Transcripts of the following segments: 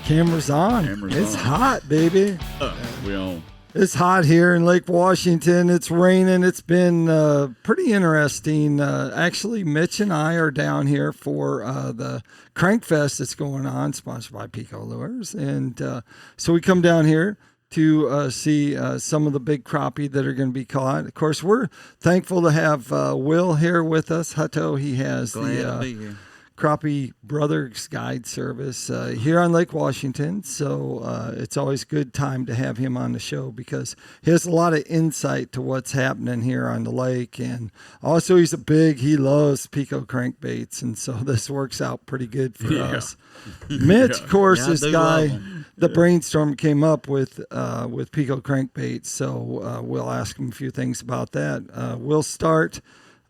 Camera's on. It's hot, baby. We on. It's hot here in Lake Washington. It's raining. It's been pretty interesting. Actually, Mitch and I are down here for the Crank Fest that's going on, sponsored by PICO Lures. And so we come down here to see some of the big crappie that are going to be caught. Of course, we're thankful to have Will here with us. Hutto, he has Glad to be here. Crappie Brothers Guide Service here on Lake Washington. So it's always a good time to have him on the show because he has a lot of insight to what's happening here on the lake. And also he loves PICO crankbaits. And so this works out pretty good for us. Mitch, of course, this guy, the brainstorm came up with PICO crankbaits. So we'll ask him a few things about that. We'll start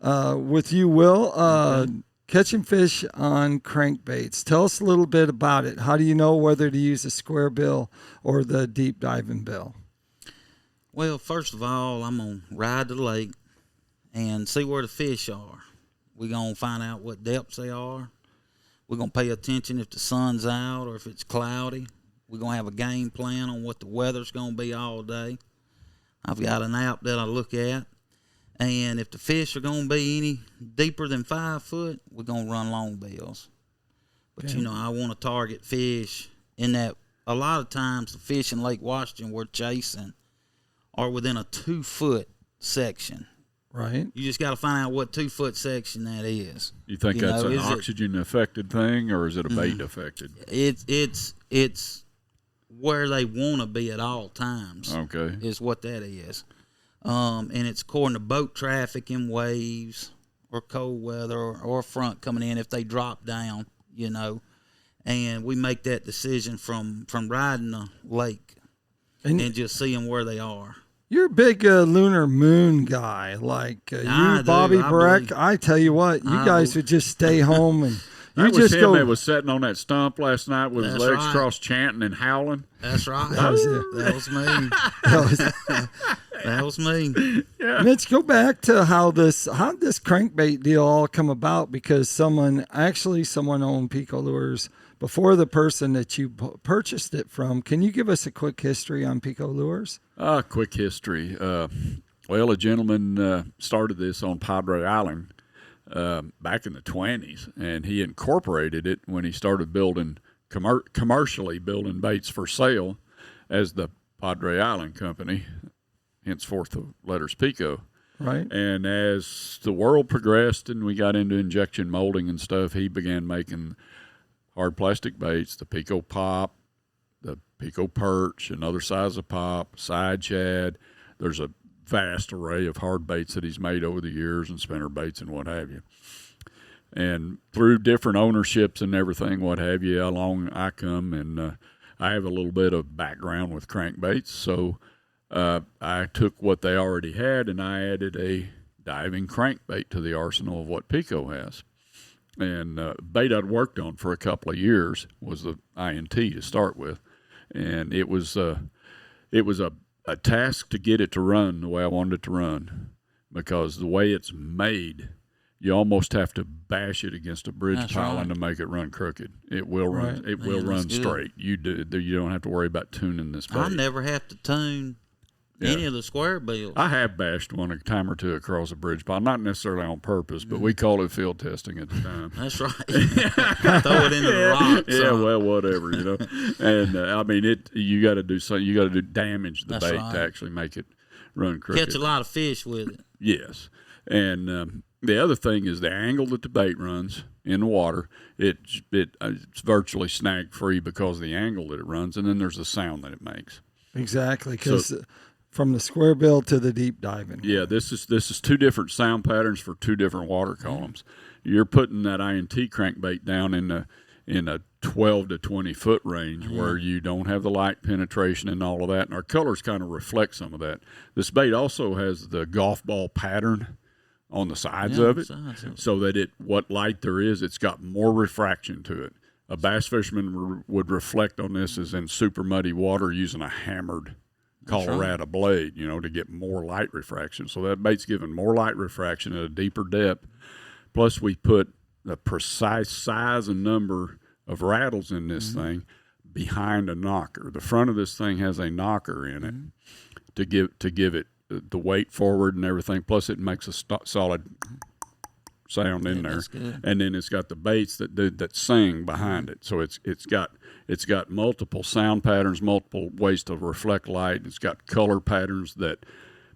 with you, Will. Catching fish on crankbaits. Tell us a little bit about it. How do you know whether to use a square bill or the deep diving bill? Well, first of all, I'm going to ride the lake and see where the fish are. We're going to find out what depths they are. We're going to pay attention if the sun's out or if it's cloudy. We're going to have a game plan on what the weather's going to be all day. I've got an app that I look at. And if the fish are going to be any deeper than 5 foot, we're going to run long bills. But, you know, I want to target fish in that. A lot of times the fish in Lake Washington we're chasing are within a 2 foot section. Right. You just got to find out what 2 foot section that is. You think that's an oxygen affected thing or is it a bait affected? It's where they want to be at all times. Okay. Is what that is. And it's according to boat traffic and waves or cold weather or front coming in if they drop down, you know. And we make that decision from riding the lake and just seeing where they are. You're a big lunar moon guy, like you, Bobby Breck. I tell you what, you guys would just stay home and that was him that was sitting on that stump last night with his legs crossed, chanting and howling. That's right. That was it. That was me. That was me. Yeah. Mitch, go back to how this crankbait deal all come about because someone owned PICO Lures before the person that you purchased it from. Can you give us a quick history on PICO Lures? Quick history. Well, a gentleman started this on Padre Island back in the 20s, and he incorporated it when he started building commercially building baits for sale as the Padre Island Company. Henceforth the letters PICO. Right. And as the world progressed and we got into injection molding and stuff, he began making hard plastic baits, the PICO Pop, the PICO Perch, another size of pop, side shad. There's a vast array of hard baits that he's made over the years and spinner baits and what have you. And through different ownerships and everything, what have you, along I come and I have a little bit of background with crankbaits, so I took what they already had and I added a diving crankbait to the arsenal of what PICO has. And bait I'd worked on for a couple of years was the INT to start with, and it was a task to get it to run the way I wanted it to run, because the way it's made, you almost have to bash it against a bridge piling to make it run crooked. It will run. It will run straight. You don't have to worry about tuning this bait. I never have to tune any of the square bills. I have bashed one a time or two across a bridge pile, not necessarily on purpose, but we called it field testing at the time. That's right. Throw it into the rocks. Yeah, well, whatever, you know. And I mean, you got to do something. You got to damage the bait to actually make it run crooked. Catch a lot of fish with it. Yes, and the other thing is the angle that the bait runs in the water. It's virtually snag free because of the angle that it runs, and then there's the sound that it makes. Exactly, because from the square bill to the deep diving. Yeah, this is two different sound patterns for two different water columns. You're putting that INT crankbait down in a 12 to 20 foot range where you don't have the light penetration and all of that, and our colors kind of reflect some of that. This bait also has the golf ball pattern on the sides of it, so that what light there is, it's got more refraction to it. A bass fisherman would reflect on this as in super muddy water using a hammered Colorado blade, to get more light refraction. So that bait's giving more light refraction at a deeper depth. Plus we put the precise size and number of rattles in this thing behind a knocker. The front of this thing has a knocker in it to give it the weight forward and everything. Plus, it makes a solid sound in there, and then it's got the baits that sing behind it. So it's got multiple sound patterns, multiple ways to reflect light. It's got color patterns that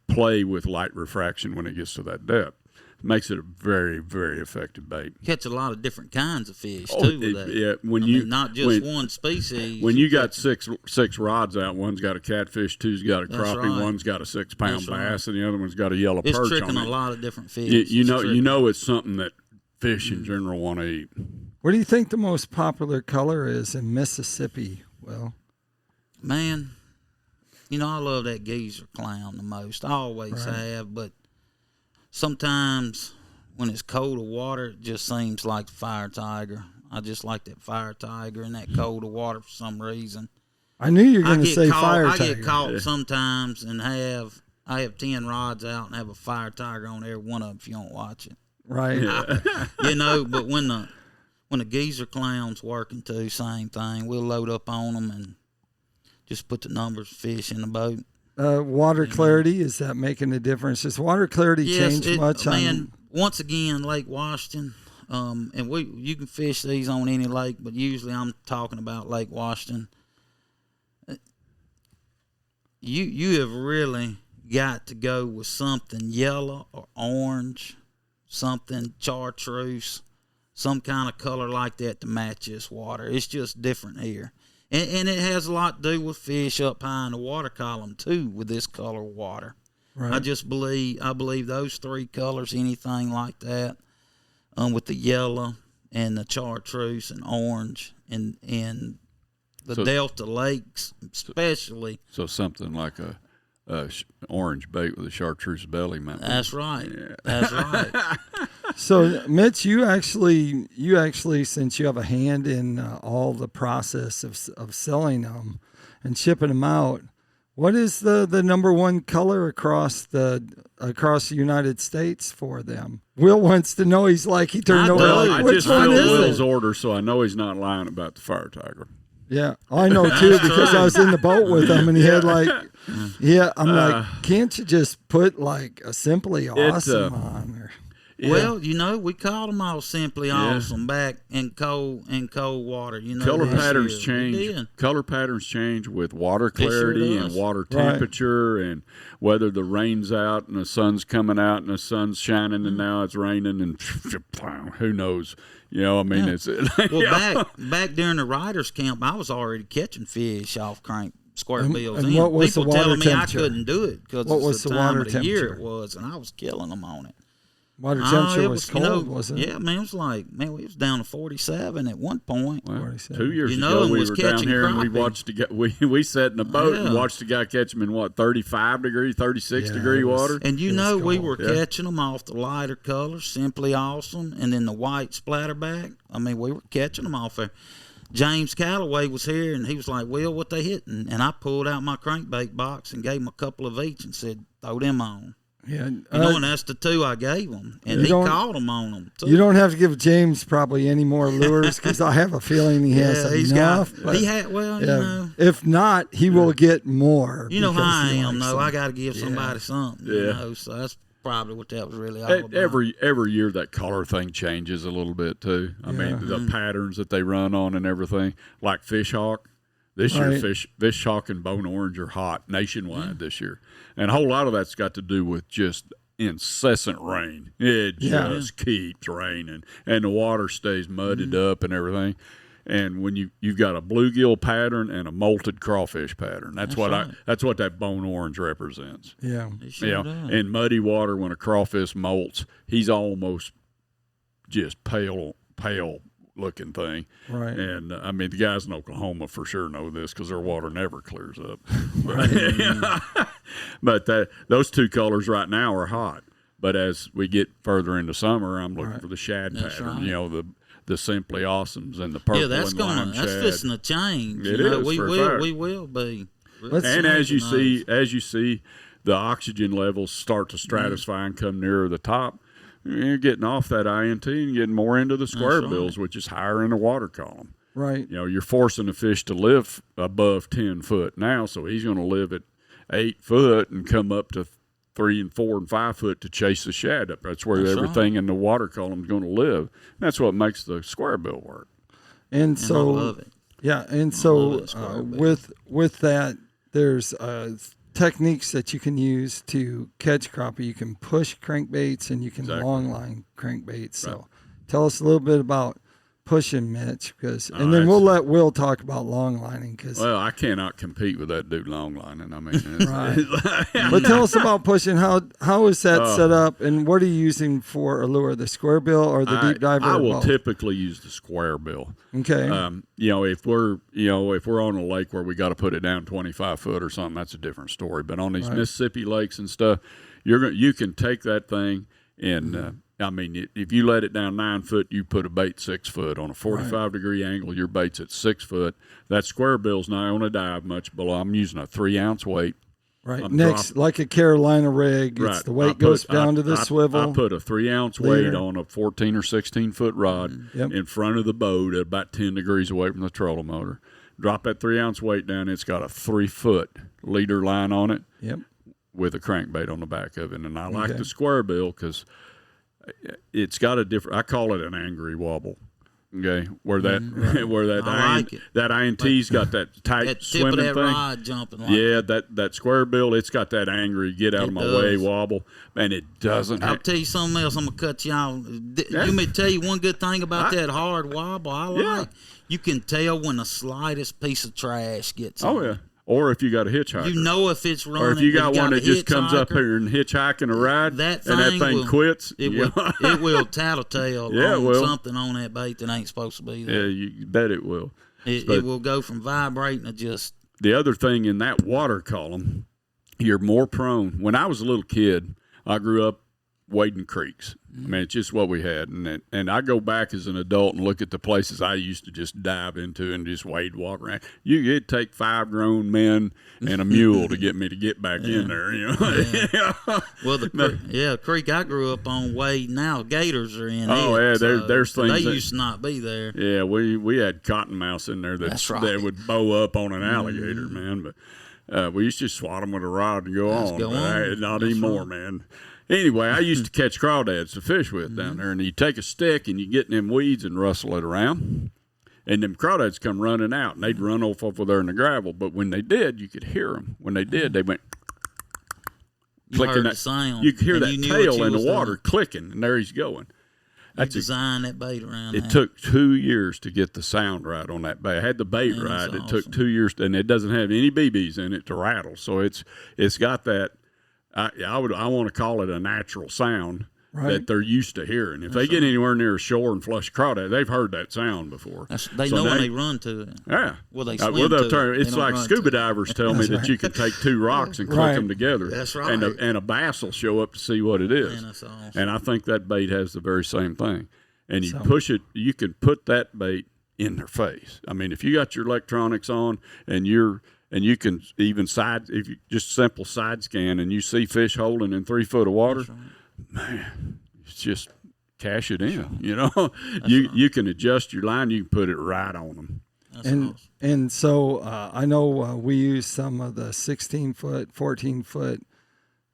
play with light refraction when it gets to that depth. Makes it a very, very effective bait. Catch a lot of different kinds of fish too with that. Yeah, not just one species. When you got six rods out, one's got a catfish, two's got a crappie, one's got a 6-pound bass, and the other one's got a yellow perch on it. It's tricking a lot of different fish. You know it's something that fish in general want to eat. What do you think the most popular color is in Mississippi, Will? Man, I love that geezer clown the most. I always have, but sometimes when it's colder water, it just seems like fire tiger. I just like that fire tiger in that colder water for some reason. I knew you were going to say fire tiger. I get caught sometimes and I have 10 rods out and have a fire tiger on every one of them if you don't watch it. Right. But when the geezer clown's working too, same thing. We'll load up on them and just put the numbers of fish in the boat. Water clarity, is that making a difference? Does water clarity change much? Man, once again, Lake Washington, and you can fish these on any lake, but usually I'm talking about Lake Washington. You have really got to go with something yellow or orange, something chartreuse, some kind of color like that to match this water. It's just different here. And it has a lot to do with fish up high in the water column, too, with this color of water. Right. I believe those three colors, anything like that, with the yellow and the chartreuse and orange and the Delta Lakes especially. So something like a orange bait with a chartreuse belly, man. That's right. Yeah. That's right. So, Mitch, you actually, since you have a hand in all the process of selling them and shipping them out, what is the number one color across the United States for them? Will wants to know. He's like, he turned over. Like, which one is Will's order, so I know he's not lying about the fire tiger. Yeah, I know too because I was in the boat with him and he had like, I'm like, can't you just put like a Simply Awesome on? Or, well, we called them all Simply Awesome back in cold water. Color patterns change. Color patterns change with water clarity and water temperature and whether the rain's out and the sun's coming out and the sun's shining and now it's raining and who knows. It's back during the riders camp, I was already catching fish off crank square bills. And what was people the water telling me temperature? I couldn't do it because it's the time of the year it was, and I was killing them on it. Water temperature was cold, wasn't it? Yeah, man, it was like, we was down to 47 at one point. Well, 2 years ago, we were down here and we watched we sat in a boat and watched the guy catch them in 35 degree, 36 degree water. And we were catching them off the lighter colors, Simply Awesome, and then the white splatterback. I mean, we were catching them off there. James Calloway was here, and he was like, "Will, what they hitting?" And I pulled out my crankbait box and gave him a couple of each and said, "Throw them on." Yeah, and that's the two I gave him, and he caught them on them too. You don't have to give James probably any more lures because I have a feeling he has enough. If not, he will get more. You know how I am, though. I got to give somebody something. So that's probably what that was really all about. Every year that color thing changes a little bit too. I mean the patterns that they run on and everything, like fish hawk. This year, fish hawk and bone orange are hot nationwide this year. And a whole lot of that's got to do with just incessant rain. It just keeps raining, and the water stays mudded up and everything. And when you've got a bluegill pattern and a molted crawfish pattern, that's what that bone orange represents. Yeah, in muddy water when a crawfish molts, he's almost just pale looking thing. Right. And I mean, the guys in Oklahoma for sure know this because their water never clears up. But those two colors right now are hot. But as we get further into summer, I'm looking for the shad pattern. Right. The Simply Awesomes and the purple and lime shad. That's fixing to change. It is. We will be. And as you see the oxygen levels start to stratify and come nearer the top, you're getting off that INT and getting more into the square bills, which is higher in the water column. Right. You know, you're forcing the fish to live above 10 foot now, so he's going to live at 8 foot and come up to 3 and 4 and 5 foot to chase the shad up. That's where everything in the water column is going to live. And that's what makes the square bill work. And so, I love it. Yeah, and so with that, there's techniques that you can use to catch crappie. You can push crankbaits and you can long line crankbaits. So tell us a little bit about pushing, Mitch, and then we'll let Will talk about long lining. Well, I cannot compete with that dude long lining. I mean, But tell us about pushing. How is that set up, and what are you using for a lure? The square bill or the deep diver? I will typically use the square bill. Okay. You know, if we're on a lake where we got to put it down 25 foot or something, that's a different story. But on these Mississippi lakes and stuff, you can take that thing and. I mean, if you let it down 9 foot, you put a bait 6 foot. On a 45-degree angle, your bait's at 6 foot. That square bill's not going to dive much below. I'm using a 3-ounce weight. Right. Next, like a Carolina rig, it's the weight goes down to the swivel. I put a 3-ounce weight on a 14 or 16-foot rod in front of the boat at about 10 degrees away from the trolling motor. Drop that 3-ounce weight down. It's got a 3-foot leader line on it with a crankbait on the back of it. And I like the square bill because it's got a different. I call it an angry wobble. Okay, where that that INT's got that tight that swimming tip of that thing. Rod jumping. That square bill. It's got that angry get out of my way wobble, and it doesn't. I'll tell you something else. I'm gonna cut you off. You may tell you one good thing about that hard wobble. I like. You can tell when the slightest piece of trash gets. Oh yeah. Or if you got a hitchhiker. You know if it's running. Or if you got one that just comes up here and hitchhiking a ride that thing quits. It will tattletale on something on that bait that ain't supposed to be there. Yeah, you bet it will. It will go from vibrating to just. The other thing in that water column, you're more prone. When I was a little kid, I grew up wading creeks. I mean, it's just what we had. And I go back as an adult and look at the places I used to just dive into and just wade, walk around. It'd take 5 grown men and a mule to get me to get back in there, you know. Well, the creek I grew up on, wade now, gators are in it. There's things. They used to not be there. Yeah, we had cottonmouths in there that would bow up on an alligator, man. But we used to just swat them with a rod and go on. Not anymore, man. Anyway, I used to catch crawdads to fish with down there, and you take a stick and you get in them weeds and rustle it around, and them crawdads come running out, and they'd run off over there in the gravel. But when they did, you could hear them. When they did, they went clicking. That sound. You could hear that tail in the water clicking, and there he's going. You designed that bait around. It took 2 years to get the sound right on that bait. I had the bait right. It took 2 years, and it doesn't have any BBs in it to rattle, so it's got that. I want to call it a natural sound that they're used to hearing. If they get anywhere near a shore and flush a crawdad, they've heard that sound before. They know when they run to it. Yeah. Well, they swim to it. It's like scuba divers tell me that you can take 2 rocks and click them together. That's right. And a bass will show up to see what it is. Man, that's awesome. And I think that bait has the very same thing. And you push it, you can put that bait in their face. I mean, if you got your electronics on and you can even if you just simple side scan and you see fish holding in 3 foot of water, man, it's just cash it in. You know, you can adjust your line, you can put it right on them. And so I know we use some of the 16-foot, 14-foot,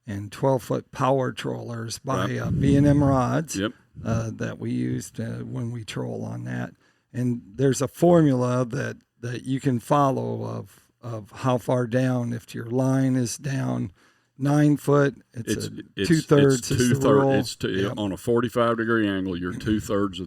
and 12-foot power trollers by B&M rods that we used when we troll on that. And there's a formula that you can follow of how far down. If your line is down 9 foot, it's 2/3 is the rule. On a 45-degree angle, you're 2/3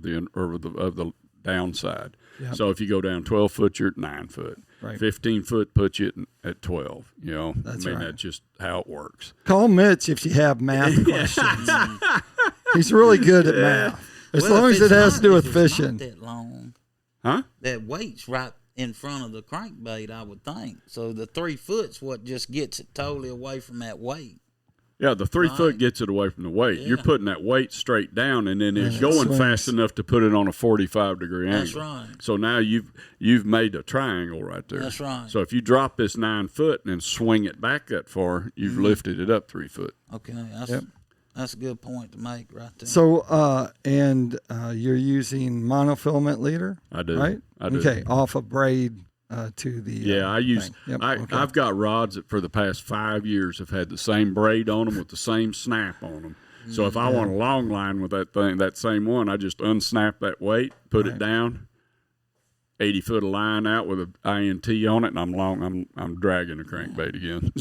of the downside. Yep. So if you go down 12 foot, you're at 9 foot. Right. 15 foot puts you at 12. You know, that's just how it works. Call Mitch if you have math questions. He's really good at math. As long as it has to do with fishing. Not that long. Huh? That weight's right in front of the crankbait, I would think. So the 3 foot's what just gets it totally away from that weight. Yeah, the 3 foot gets it away from the weight. Yeah. You're putting that weight straight down, and then it's going fast enough to put it on a 45-degree angle. That's right. So now you've made a triangle right there. That's right. So if you drop this 9 foot and then swing it back that far, you've lifted it up 3 foot. Okay. That's a good point to make right there. So, you're using monofilament leader? I do. Right? I do. Okay, off a braid to the. Yeah, I use. thing. Yep, okay. I've got rods that for the past 5 years have had the same braid on them with the same snap on them. So if I want a long line with that same one, I just unsnap that weight, put it down, 80 foot of line out with an INT on it, and I'm dragging a crankbait again.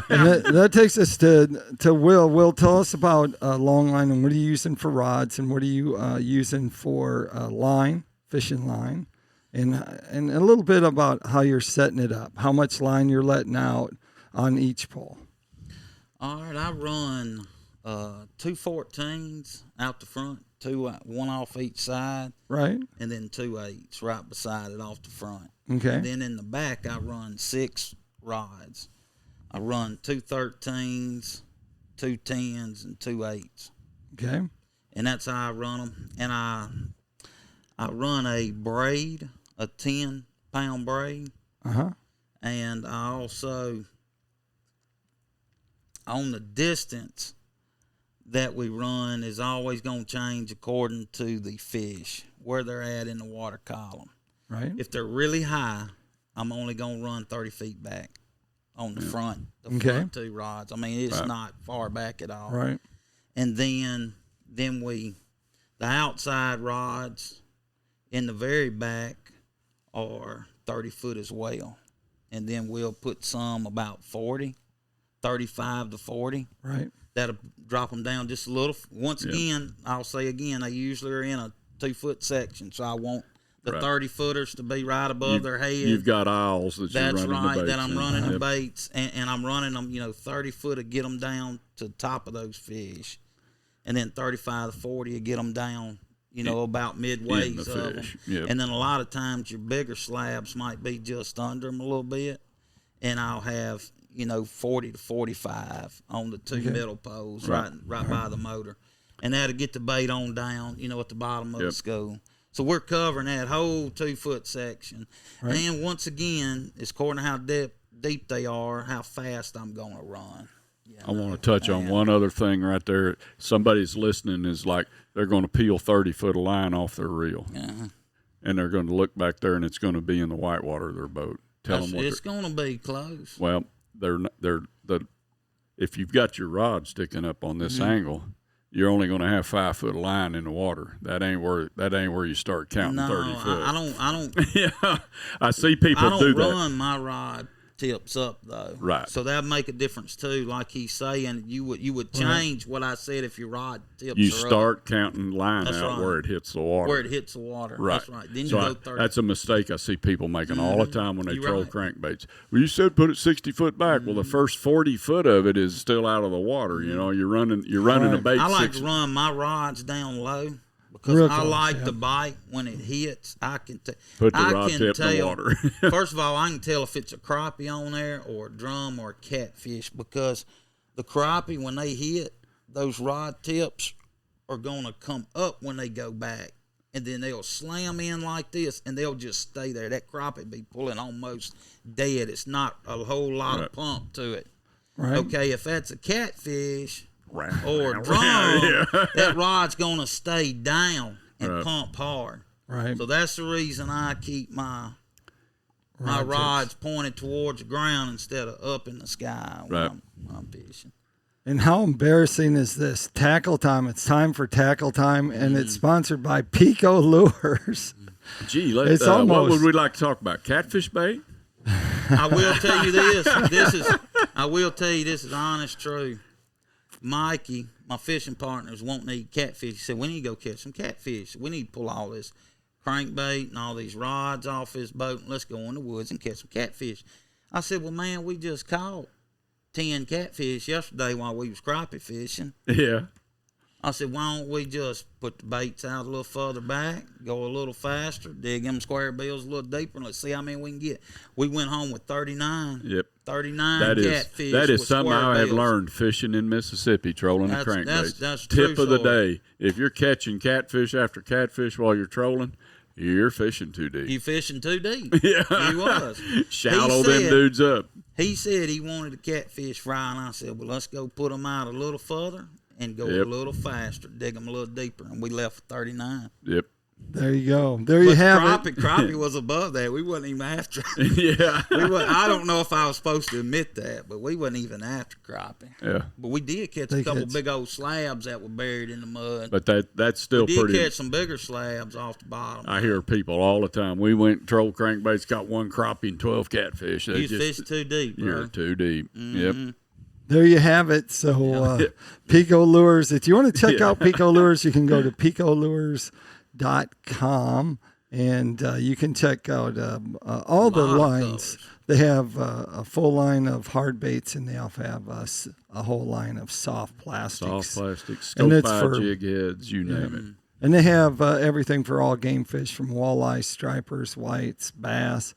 And that takes us to Will. Will, tell us about long line and what are you using for rods and what are you using for line, fishing line, and a little bit about how you're setting it up, how much line you're letting out on each pole. All right, I run 2 14s out the front, one off each side, Right. and then 2 8s right beside it off the front. Okay. And then in the back, I run 6 rods. I run 2 13s, 2 10s, and 2 8s. Okay. And that's how I run them. And I run a braid, a 10-pound braid. And I also, on the distance that we run is always going to change according to the fish, where they're at in the water column. Right. If they're really high, I'm only going to run 30 feet back on the front, front 2 rods. I mean, it's not far back at all. Right. And then the outside rods in the very back are 30 foot as well. And then we'll put some about 40, 35 to 40. Right. That'll drop them down just a little. Once again, I'll say again, they usually are in a 2-foot section. So I want the 30-footers to be right above their head. You've got aisles that you're running the baits. That's right, that I'm running the Yep. baits. And I'm running them, 30 foot to get them down to the top of those fish. And then 35 to 40 to get them down, about midways of them. fish. Yep. And then a lot of times your bigger slabs might be just under them a little bit. And I'll have, 40 to 45 on the 2 middle poles right by the motor. And that'll get the bait on down, at the bottom of the school. So we're covering that whole 2-foot section. Right. And once again, it's according to how deep they are, how fast I'm going to run. I want to touch on one other thing right there. Somebody's listening is like they're going to peel 30 foot of line off their reel. And they're going to look back there and it's going to be in the whitewater of their boat. Tell them it's going to be close. Well, if you've got your rod sticking up on this angle, you're only going to have 5 foot of line in the water. That ain't where you start counting 30 foot. I don't. Yeah, I see people do that. I don't run my rod tips up though. Right. So that'd make a difference too. Like he's saying, you would change what I said if your rod tips. You are start up. Counting line out where it hits the water. Where it hits the water. Right. That's right. Then so you go 30. That's a mistake I see people making all the time when they You're troll right. crankbaits. Well, you said put it 60 foot back. Well, the first 40 foot of it is still out of the water. You're running a bait. I like to run my rods down low. Because Real I close, like the bite when it hits. I can tell. Put the rod tip in the water. First of all, I can tell if it's a crappie on there or a drum or a catfish because the crappie, when they hit, those rod tips are going to come up when they go back. And then they'll slam in like this, and they'll just stay there. That crappie be pulling almost dead. It's not a whole lot of pump to it. Right. Okay, if that's a catfish or a drum, that rod's going to stay down and pump hard. Right. So that's the reason I keep my rods pointed towards the ground instead of up in the sky when I'm fishing. And how embarrassing is this? Tackle time. It's time for tackle time, and it's sponsored by PICO Lures. Gee, It's what almost- would we like to talk about? Catfish bait? I will tell you this. This is honest truth. Mikey, my fishing partners, won't need catfish. He said, we need to go catch some catfish. We need to pull all this crankbait and all these rods off his boat, and let's go in the woods and catch some catfish. I said, well, man, we just caught 10 catfish yesterday while we was crappie fishing. Yeah. I said, why don't we just put the baits out a little further back, go a little faster, dig them square bills a little deeper, and let's see how many we can get. We went home with 39. Yep. 39 catfish. That is with something square I have bills. learned fishing in Mississippi, trolling the crankbaits. That's Tip true of the story. day. If you're catching catfish after catfish while you're trolling, you're fishing too deep. You fishing too deep. Yeah. He was. Shallow them dudes up. He said he wanted a catfish fry, and I said, well, let's go put them out a little further and go Yep. a little faster, dig them a little deeper, and we left for 39. Yep. There you go. There you have it. Crappie was above that. We wasn't even after. Yeah. I don't know if I was supposed to admit that, but we wasn't even after crappie. Yeah. But we did catch a couple big old slabs that were buried in the mud. But that's still We did pretty. catch some bigger slabs off the bottom. I hear people all the time. We went and trolled crankbaits, got 1 crappie and 12 catfish. They You fish too deep, bro. You're too deep. Yep. There you have it. So PICO Lures. If you want to check out PICO Lures, you can go to PICOLures.com and you can check out all the lines. They have a full line of hard baits, and they also have a whole line of soft plastics. Soft plastics, And scope it's eye, for- jig heads, you name it. And they have everything for all game fish, from walleye, stripers, whites, bass.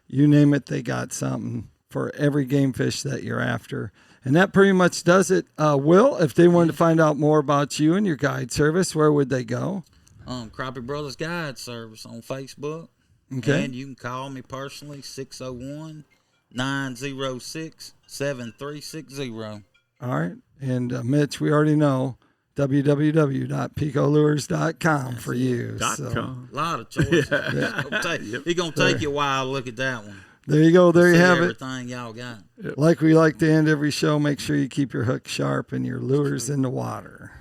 You name it, they got something for every game fish that you're after. And that pretty much does it. Will, if they wanted to find out more about you and your guide service, where would they go? Crappie Brothers Guide Service on Facebook. Okay. And you can call me personally, 601-906-7360. All right. And Mitch, we already know www.picolures.com for you. .com. A lot of choices. It's going to take you a while to look at that one. There you go. There you See have it. everything y'all got. Like we like to end every show, make sure you keep your hook sharp and your lures in the water.